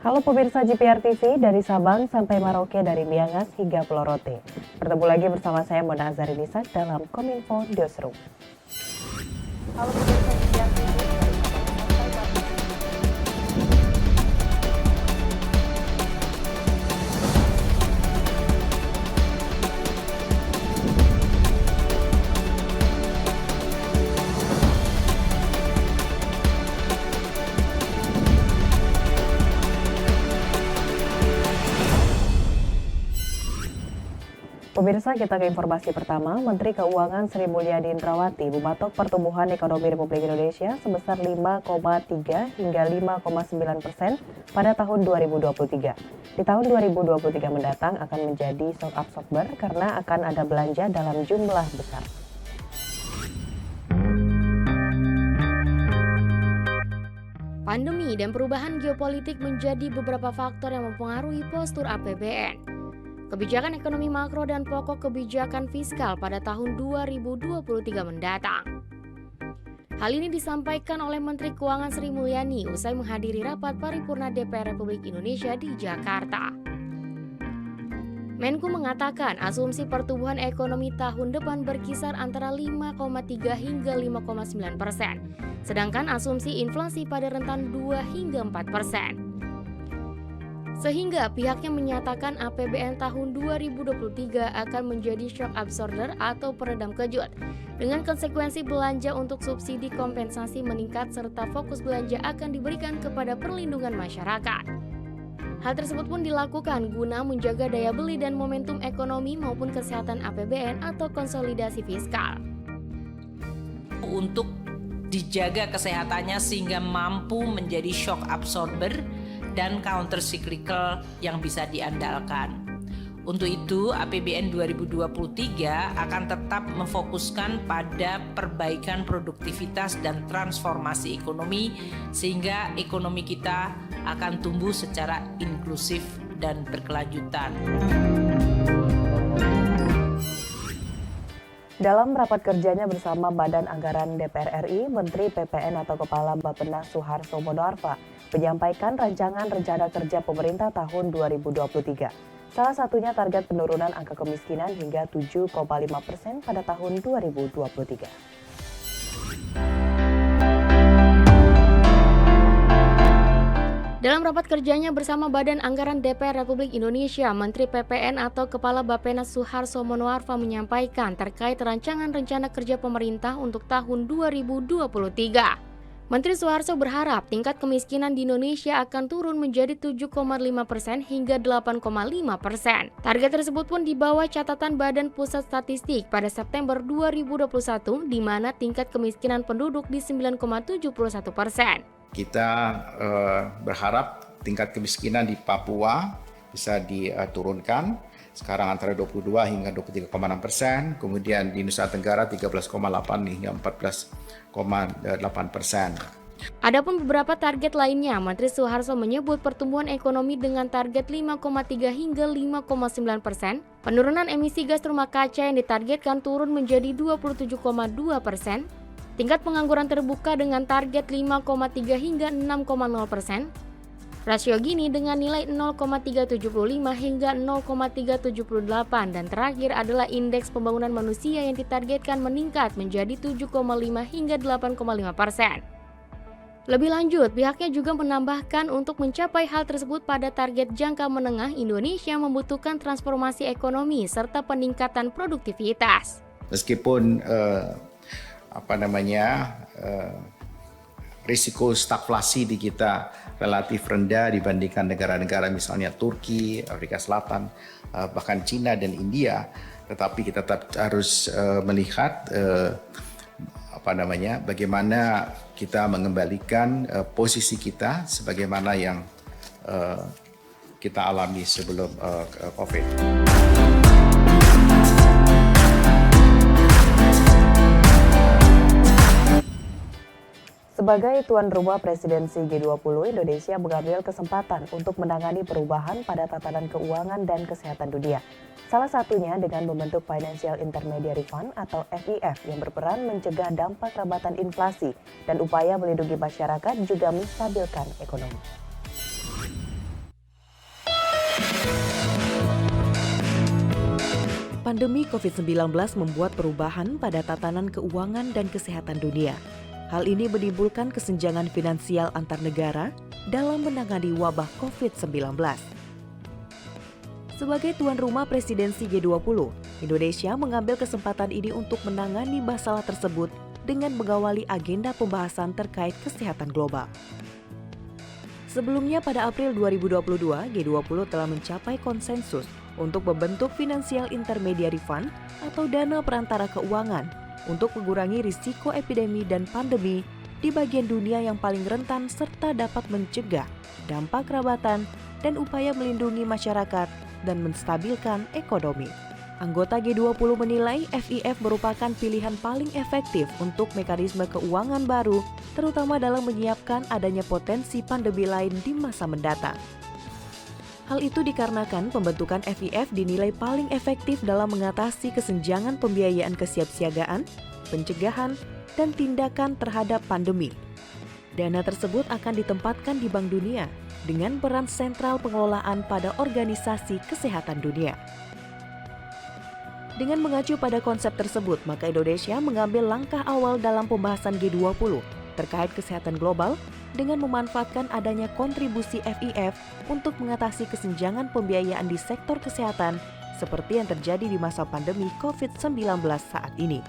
Halo pemirsa GPR TV, dari Sabang sampai Merauke, dari Miangas hingga Pulau Rote. Bertemu lagi bersama saya Mona Azharinisa dalam Kominfo Newsroom. Halo pemirsa GPR TV, dari Sabang sampai Pemirsa, kita ke informasi pertama. Menteri Keuangan Sri Mulyani Indrawati mematok pertumbuhan ekonomi Republik Indonesia sebesar 5,3 hingga 5,9% pada tahun 2023. Di tahun 2023 mendatang akan menjadi shock absorber karena akan ada belanja dalam jumlah besar. Pandemi dan perubahan geopolitik menjadi beberapa faktor yang mempengaruhi postur APBN. Kebijakan ekonomi makro dan pokok kebijakan fiskal pada tahun 2023 mendatang. Hal ini disampaikan oleh Menteri Keuangan Sri Mulyani usai menghadiri rapat paripurna DPR Republik Indonesia di Jakarta. Menku mengatakan asumsi pertumbuhan ekonomi tahun depan berkisar antara 5,3 hingga 5,9%, sedangkan asumsi inflasi pada rentan 2 hingga 4%. Sehingga pihaknya menyatakan APBN tahun 2023 akan menjadi shock absorber atau peredam kejut, dengan konsekuensi belanja untuk subsidi kompensasi meningkat serta fokus belanja akan diberikan kepada perlindungan masyarakat. Hal tersebut pun dilakukan guna menjaga daya beli dan momentum ekonomi maupun kesehatan APBN atau konsolidasi fiskal. Untuk dijaga kesehatannya sehingga mampu menjadi shock absorber dan counter cyclical yang bisa diandalkan. Untuk itu, APBN 2023 akan tetap memfokuskan pada perbaikan produktivitas dan transformasi ekonomi sehingga ekonomi kita akan tumbuh secara inklusif dan berkelanjutan. Dalam rapat kerjanya bersama Badan Anggaran DPR RI, Menteri PPN atau Kepala Bappenas Suharso Monoarfa menyampaikan rancangan rencana kerja pemerintah tahun 2023. Salah satunya target penurunan angka kemiskinan hingga 7,5% pada tahun 2023. Dalam rapat kerjanya bersama Badan Anggaran DPR Republik Indonesia, Menteri PPN atau Kepala Bappenas Suharso Monoarfa menyampaikan terkait rancangan rencana kerja pemerintah untuk tahun 2023. Menteri Suharso berharap tingkat kemiskinan di Indonesia akan turun menjadi 7,5% hingga 8,5%. Target tersebut pun di bawah catatan Badan Pusat Statistik pada September 2021, di mana tingkat kemiskinan penduduk di 9,71%. Kita berharap tingkat kemiskinan di Papua bisa diturunkan, sekarang antara 22 hingga 23,6%, kemudian di Nusa Tenggara 13,8 hingga 14,8%. Adapun beberapa target lainnya, Menteri Suharso menyebut pertumbuhan ekonomi dengan target 5,3 hingga 5,9%, penurunan emisi gas rumah kaca yang ditargetkan turun menjadi 27,2%, tingkat pengangguran terbuka dengan target 5,3 hingga 6,0%, rasio Gini dengan nilai 0,375 hingga 0,378, dan terakhir adalah indeks pembangunan manusia yang ditargetkan meningkat menjadi 7,5 hingga 8,5%. Lebih lanjut, pihaknya juga menambahkan untuk mencapai hal tersebut pada target jangka menengah, Indonesia membutuhkan transformasi ekonomi serta peningkatan produktivitas. Meskipun risiko stagflasi di kita relatif rendah dibandingkan negara-negara misalnya Turki, Afrika Selatan, bahkan Cina dan India, tetapi kita tetap harus melihat bagaimana kita mengembalikan posisi kita sebagaimana yang kita alami sebelum COVID. Sebagai tuan rumah presidensi G20, Indonesia mengambil kesempatan untuk menangani perubahan pada tatanan keuangan dan kesehatan dunia. Salah satunya dengan membentuk Financial Intermediary Fund atau FIF yang berperan mencegah dampak rambatan inflasi dan upaya melindungi masyarakat juga menstabilkan ekonomi. Pandemi COVID-19 membuat perubahan pada tatanan keuangan dan kesehatan dunia. Hal ini menimbulkan kesenjangan finansial antar negara dalam menangani wabah COVID-19. Sebagai tuan rumah presidensi G20, Indonesia mengambil kesempatan ini untuk menangani masalah tersebut dengan mengawali agenda pembahasan terkait kesehatan global. Sebelumnya pada April 2022, G20 telah mencapai konsensus untuk membentuk Financial Intermediary Fund atau dana perantara keuangan untuk mengurangi risiko epidemi dan pandemi di bagian dunia yang paling rentan serta dapat mencegah dampak kerabatan dan upaya melindungi masyarakat dan menstabilkan ekonomi. Anggota G20 menilai FIF merupakan pilihan paling efektif untuk mekanisme keuangan baru, terutama dalam menyiapkan adanya potensi pandemi lain di masa mendatang. Hal itu dikarenakan pembentukan FIF dinilai paling efektif dalam mengatasi kesenjangan pembiayaan kesiapsiagaan, pencegahan, dan tindakan terhadap pandemi. Dana tersebut akan ditempatkan di Bank Dunia dengan peran sentral pengelolaan pada Organisasi Kesehatan Dunia. Dengan mengacu pada konsep tersebut, maka Indonesia mengambil langkah awal dalam pembahasan G20 terkait kesehatan global dengan memanfaatkan adanya kontribusi FIF untuk mengatasi kesenjangan pembiayaan di sektor kesehatan seperti yang terjadi di masa pandemi COVID-19 saat ini.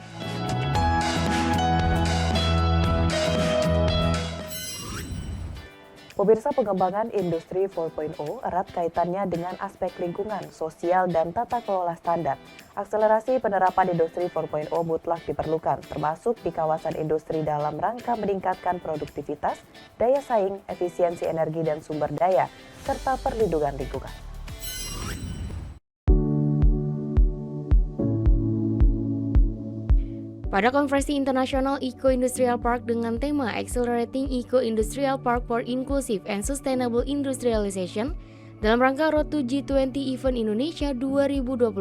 Pemirsa, pengembangan industri 4.0 erat kaitannya dengan aspek lingkungan, sosial, dan tata kelola standar. Akselerasi penerapan industri 4.0 mutlak diperlukan, termasuk di kawasan industri dalam rangka meningkatkan produktivitas, daya saing, efisiensi energi dan sumber daya, serta perlindungan lingkungan. Pada konferensi internasional Eco-Industrial Park dengan tema Accelerating Eco-Industrial Park for Inclusive and Sustainable Industrialization dalam rangka Road to G20 Event Indonesia 2022,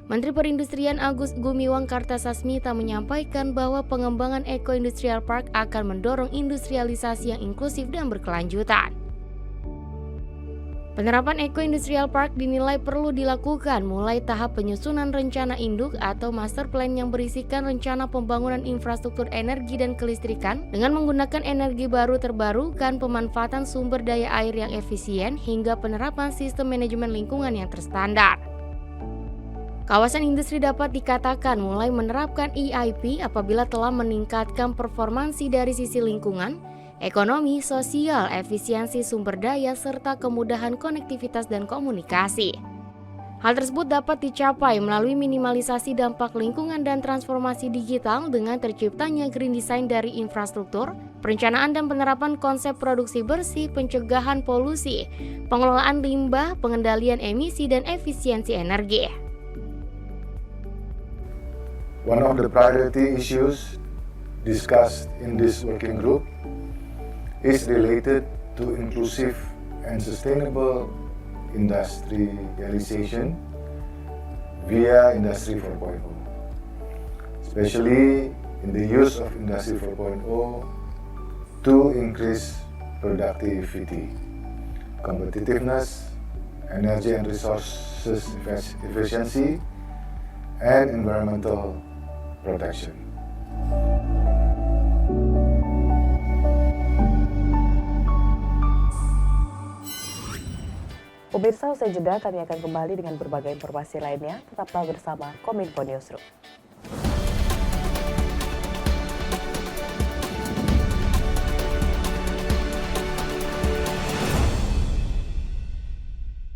Menteri Perindustrian Agus Gumiwang Kartasasmita menyampaikan bahwa pengembangan Eco-Industrial Park akan mendorong industrialisasi yang inklusif dan berkelanjutan. Penerapan Eco-Industrial Park dinilai perlu dilakukan mulai tahap penyusunan rencana induk atau master plan yang berisikan rencana pembangunan infrastruktur energi dan kelistrikan dengan menggunakan energi baru terbarukan, pemanfaatan sumber daya air yang efisien, hingga penerapan sistem manajemen lingkungan yang terstandar. Kawasan industri dapat dikatakan mulai menerapkan EIP apabila telah meningkatkan performansi dari sisi lingkungan, ekonomi, sosial, efisiensi sumber daya, serta kemudahan konektivitas dan komunikasi. Hal tersebut dapat dicapai melalui minimalisasi dampak lingkungan dan transformasi digital dengan terciptanya green design dari infrastruktur, perencanaan dan penerapan konsep produksi bersih, pencegahan polusi, pengelolaan limbah, pengendalian emisi, dan efisiensi energi. One of the priority issues discussed in this working group is related to inclusive and sustainable industrialization via Industry 4.0, especially in the use of Industry 4.0 to increase productivity, competitiveness, energy and resources efficiency, and environmental protection. Pemirsa, usai jeda kami akan kembali dengan berbagai informasi lainnya. Tetaplah bersama Kominfo Newsroom.